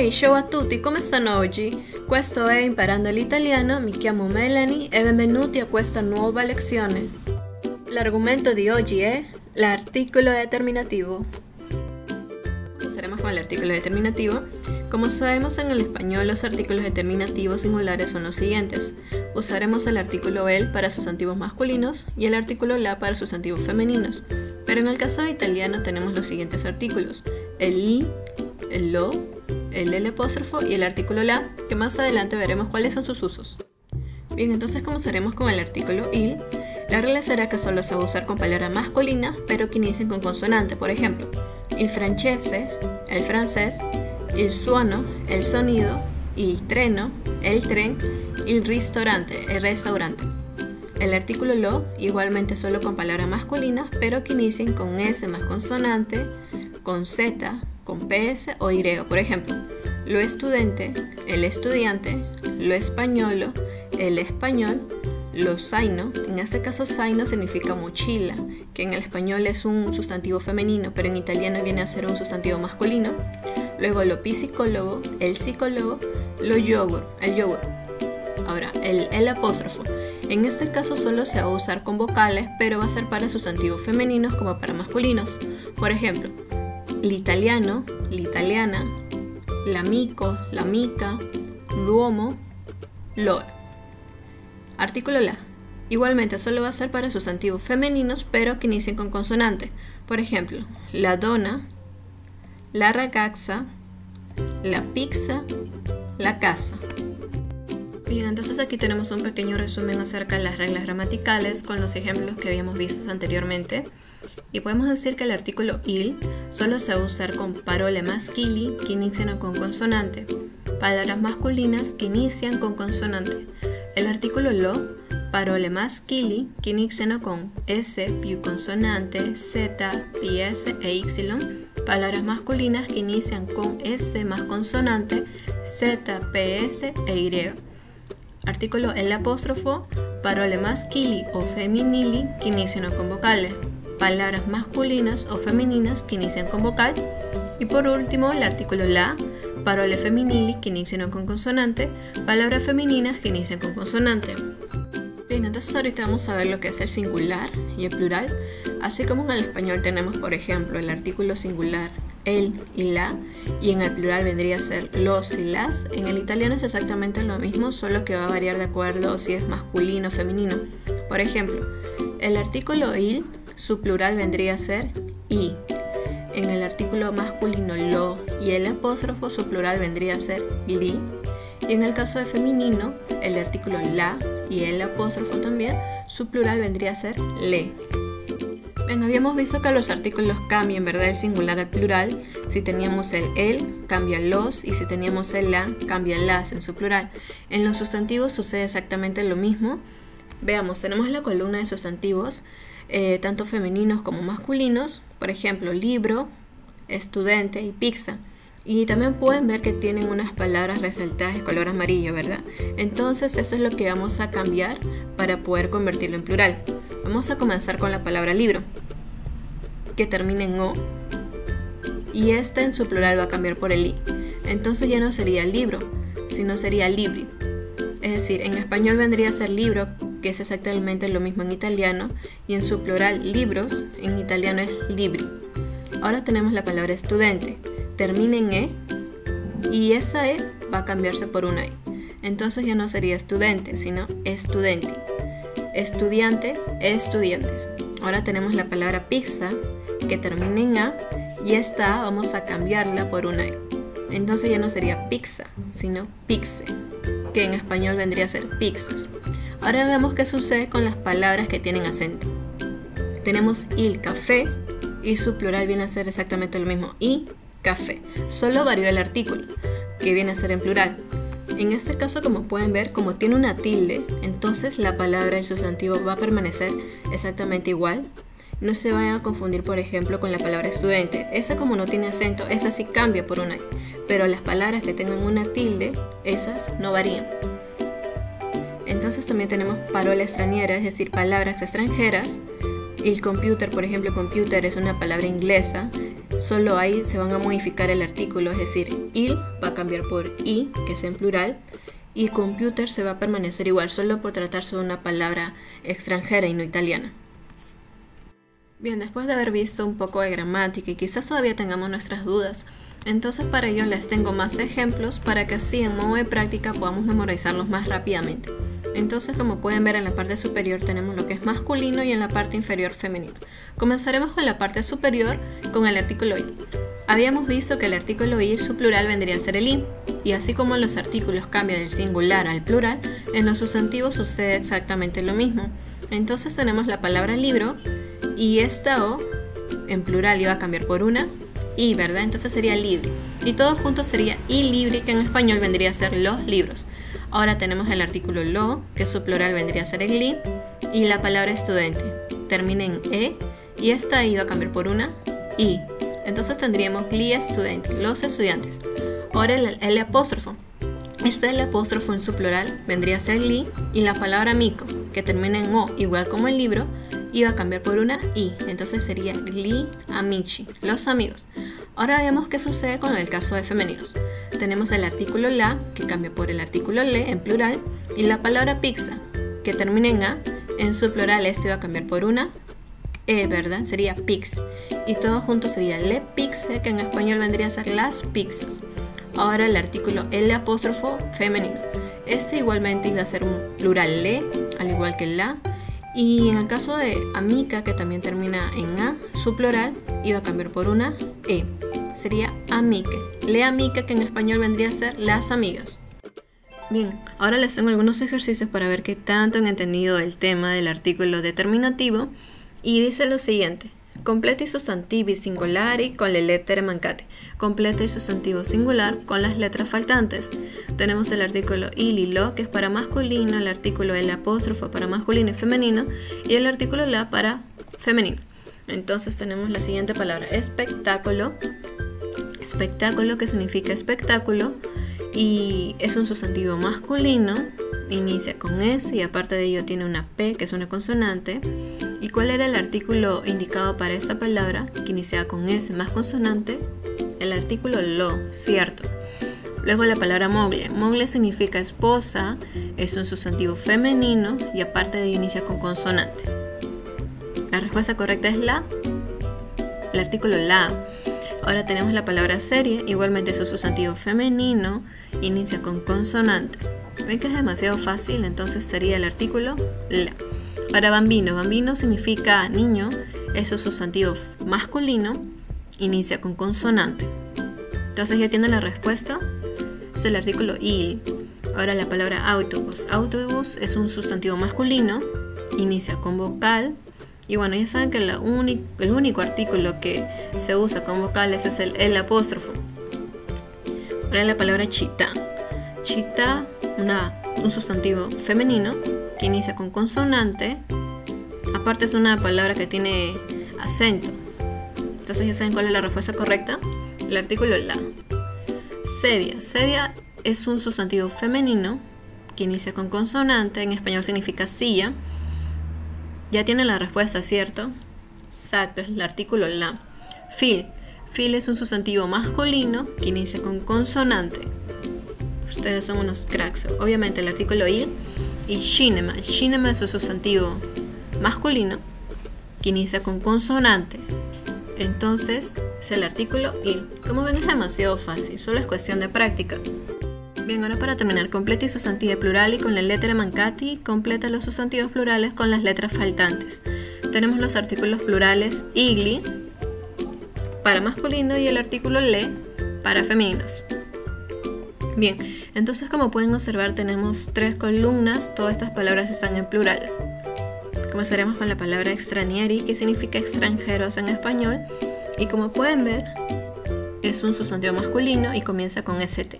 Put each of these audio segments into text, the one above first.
Ehi, ciao a tutti, come stanno oggi? Questo è Imparando l'Italiano, mi chiamo Melanie e benvenuti a questa nuova lezione. L'argomento di oggi è l'articolo determinativo. Comenzaremos con el artículo determinativo. Como sabemos, en el español los artículos determinativos singulares son los siguientes. Usaremos el artículo el para sustantivos masculinos y el artículo la para sustantivos femeninos. Pero en el caso de italiano tenemos los siguientes artículos: el i, el lo, el apóstrofo y el artículo la, que más adelante veremos cuáles son sus usos. Bien, entonces comenzaremos con el artículo il. La regla será que solo se va a usar con palabras masculinas, pero que inicien con consonante. Por ejemplo, il francese, el francés, il suono, el sonido, il treno, el tren, il ristorante, el restaurante. El artículo lo, igualmente solo con palabras masculinas, pero que inicien con S más consonante, con Z, con PS o Y. Por ejemplo, lo estudente, el estudiante, lo españolo, el español, lo zaino. En este caso zaino significa mochila, que en el español es un sustantivo femenino, pero en italiano viene a ser un sustantivo masculino. Luego lo psicólogo, el psicólogo, lo yogur, el yogur. Ahora, el apóstrofo. En este caso solo se va a usar con vocales, pero va a ser para sustantivos femeninos como para masculinos. Por ejemplo, l'italiano, l'italiana, l'amico, l'amica, l'uomo, l'or. Artículo la. Igualmente solo va a ser para sustantivos femeninos, pero que inicien con consonante. Por ejemplo, la donna, la ragazza, la pizza, la casa. Bien, entonces aquí tenemos un pequeño resumen acerca de las reglas gramaticales con los ejemplos que habíamos visto anteriormente. Y podemos decir que el artículo il solo se va a usar con parole maschili que inician con consonante, palabras masculinas que inician con consonante. El artículo lo, parole maschili que inician con S più consonante, Z, PS e Y, palabras masculinas que inician con S más consonante, Z, PS e Y. Artículo el apóstrofo, parole maschili o femminili que inician con vocales, palabras masculinas o femeninas que inician con vocal. Y por último, el artículo la, parole femminili que inician con consonante, palabras femeninas que inician con consonante. Bien, entonces ahorita vamos a ver lo que es el singular y el plural. Así como en el español tenemos, por ejemplo, el artículo singular el y la, y en el plural vendría a ser los y las. En el italiano es exactamente lo mismo, solo que va a variar de acuerdo si es masculino o femenino. Por ejemplo, el artículo il, su plural vendría a ser i. En el artículo masculino lo y el apóstrofo, su plural vendría a ser li. Y en el caso de femenino, el artículo la y el apóstrofo también, su plural vendría a ser le. Bien, habíamos visto que los artículos cambian, ¿verdad? El singular al plural. Si teníamos el, cambia los, y si teníamos el la, cambia las en su plural. En los sustantivos sucede exactamente lo mismo. Veamos, tenemos la columna de sustantivos, tanto femeninos como masculinos. Por ejemplo, libro, estudiante y pizza. Y también pueden ver que tienen unas palabras resaltadas de color amarillo, ¿verdad? Entonces eso es lo que vamos a cambiar para poder convertirlo en plural. Vamos a comenzar con la palabra libro, que termina en o, y esta en su plural va a cambiar por el i. Entonces ya no sería libro, sino sería libri. Es decir, en español vendría a ser libro, que es exactamente lo mismo en italiano, y en su plural libros, en italiano es libri. Ahora tenemos la palabra estudiante, termina en e, y esa e va a cambiarse por una i. Entonces ya no sería estudiante, sino estudenti. Estudiante, estudiantes. Ahora tenemos la palabra pizza, que termina en a, y esta vamos a cambiarla por una e. Entonces ya no sería pizza, sino pixe, que en español vendría a ser pizzas. Ahora veamos qué sucede con las palabras que tienen acento. Tenemos il café, y su plural viene a ser exactamente lo mismo, i café. Solo varió el artículo, que viene a ser en plural. En este caso, como pueden ver, como tiene una tilde, entonces la palabra, el sustantivo, va a permanecer exactamente igual. No se vayan a confundir, por ejemplo, con la palabra estudiante. Esa, como no tiene acento, esa sí cambia por una i. Pero las palabras que tengan una tilde, esas no varían. Entonces también tenemos parola extranjera, es decir, palabras extranjeras. El computer, por ejemplo, computer es una palabra inglesa. solo ahí se van a modificar el artículo, es decir, il va a cambiar por i, que es en plural, y computer se va a permanecer igual, solo por tratarse de una palabra extranjera y no italiana. Bien, después de haber visto un poco de gramática y quizás todavía tengamos nuestras dudas, entonces para ello les tengo más ejemplos para que así en modo de práctica podamos memorizarlos más rápidamente. Entonces, como pueden ver, en la parte superior tenemos lo que es masculino y en la parte inferior femenino. Comenzaremos con la parte superior con el artículo ir. Habíamos visto que el artículo ir, su plural vendría a ser el i, y así como los artículos cambian del singular al plural, en los sustantivos sucede exactamente lo mismo. Entonces tenemos la palabra libro, y esta O en plural iba a cambiar por una I, ¿verdad? Entonces sería libre. Y todo junto sería i libre, que en español vendría a ser los libros. Ahora tenemos el artículo lo, que su plural vendría a ser el li, y la palabra estudiante termina en e, y esta iba a cambiar por una i. Entonces tendríamos gli studenti, los estudiantes. Ahora el apóstrofo. El apóstrofo en su plural vendría a ser gli, y la palabra amico, que termina en o, igual como el libro, iba a cambiar por una i, entonces sería gli amici, los amigos. Ahora veamos qué sucede con el caso de femeninos. Tenemos el artículo la, que cambia por el artículo le en plural, y la palabra pizza, que termina en a, en su plural este iba a cambiar por una e, ¿verdad? Sería pix, y todo junto sería le pizze, que en español vendría a ser las pizzas. Ahora el artículo el apóstrofo femenino. Este igualmente iba a ser un plural le, al igual que la. Y en el caso de amica, que también termina en a, su plural iba a cambiar por una e. Sería amique. Le amica, que en español vendría a ser las amigas. Bien, ahora les tengo algunos ejercicios para ver qué tanto han entendido el tema del artículo determinativo. Y dice lo siguiente. Completa i sostantivi singolari con le lettere mancate. Completa el sustantivo singular con las letras faltantes. Tenemos el artículo il y lo, que es para masculino, el artículo el apóstrofo para masculino y femenino, y el artículo la para femenino. Entonces tenemos la siguiente palabra, espectáculo. Espectáculo, que significa espectáculo, y es un sustantivo masculino, inicia con S y aparte de ello tiene una P, que es una consonante. ¿Y cuál era el artículo indicado para esta palabra que iniciaba con S más consonante? El artículo lo, cierto. Luego la palabra moglie. Moglie significa esposa, es un sustantivo femenino y aparte de ello inicia con consonante. La respuesta correcta es la, el artículo la. Ahora tenemos la palabra serie, igualmente es un sustantivo femenino, inicia con consonante. Ven que es demasiado fácil, entonces sería el artículo la. Ahora bambino. Bambino significa niño, es un sustantivo masculino, inicia con consonante. Entonces ya tienen la respuesta, es el artículo il. Ahora la palabra autobús. Autobús es un sustantivo masculino, inicia con vocal. Y bueno, ya saben que el único artículo que se usa con vocales es el apóstrofo. Ahora la palabra chita. Chita, un sustantivo femenino que inicia con consonante. Aparte es una palabra que tiene acento. Entonces ya saben cuál es la respuesta correcta. El artículo la. Sedia. Sedia es un sustantivo femenino que inicia con consonante. En español significa silla. Ya tienen la respuesta, ¿cierto? Exacto, es el artículo la. Fil. Fil es un sustantivo masculino que inicia con consonante. Ustedes son unos cracks. Obviamente el artículo il. Y cinema. Cinema es un sustantivo masculino que inicia con consonante. Entonces es el artículo il. Como ven, es demasiado fácil, solo es cuestión de práctica. Bien, ahora para terminar, completa i sostantivi plurali con le lettere mancati. Completa los sustantivos plurales con las letras faltantes. Tenemos los artículos plurales igli para masculino y el artículo le para femeninos. Bien, entonces como pueden observar tenemos 3 columnas, todas estas palabras están en plural. Comenzaremos con la palabra extranieri, que significa extranjeros en español, y como pueden ver es un sustantivo masculino y comienza con st.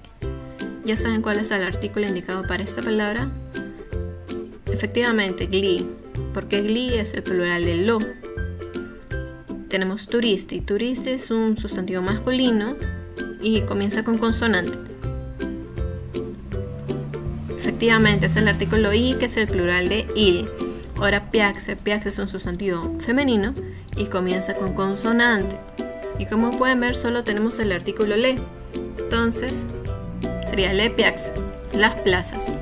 ¿Ya saben cuál es el artículo indicado para esta palabra? Efectivamente, gli, porque gli es el plural de lo. Tenemos turisti. Turisti es un sustantivo masculino y comienza con consonante. Efectivamente, es el artículo i, que es el plural de il. Ahora piaxe. Piaxe es un sustantivo femenino y comienza con consonante. Y como pueden ver, solo tenemos el artículo le. Entonces, sería le piazze, las plazas.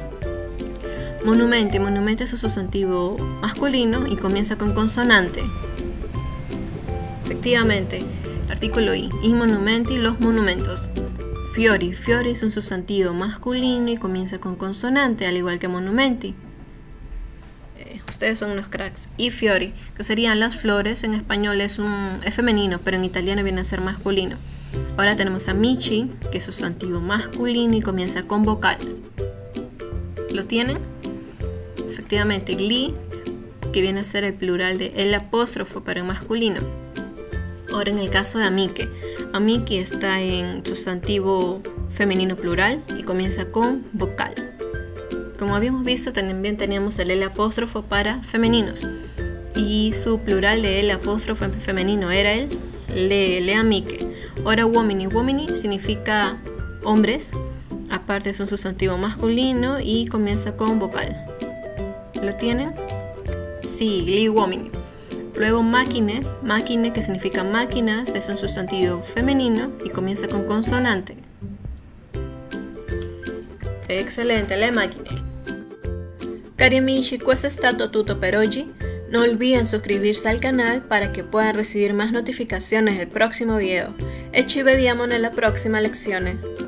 Monumenti. Monumenti es un sustantivo masculino y comienza con consonante. Efectivamente, el artículo i monumenti, los monumentos. Fiori. Fiori es un sustantivo masculino y comienza con consonante, al igual que monumenti. Ustedes son unos cracks. I fiori, que serían las flores, en español es femenino, pero en italiano viene a ser masculino. Ahora tenemos amici, que es sustantivo masculino y comienza con vocal. ¿Lo tienen? Efectivamente, gli, que viene a ser el plural de el apóstrofo, pero en masculino. Ahora en el caso de amiche. Amiche está en sustantivo femenino plural y comienza con vocal. Como habíamos visto, también teníamos el apóstrofo para femeninos y su plural de el apóstrofo en femenino era el le amiche. Ahora uomini. Uomini significa hombres, aparte es un sustantivo masculino y comienza con vocal. ¿Lo tienen? Sí, gli uomini. Luego máquine. Máquine, que significa máquinas, es un sustantivo femenino y comienza con consonante. Excelente, le macchine. Cari amici, questo è stato tutto per oggi. No olviden suscribirse al canal para que puedan recibir más notificaciones del próximo video. E ci vediamo nella prossima lezione.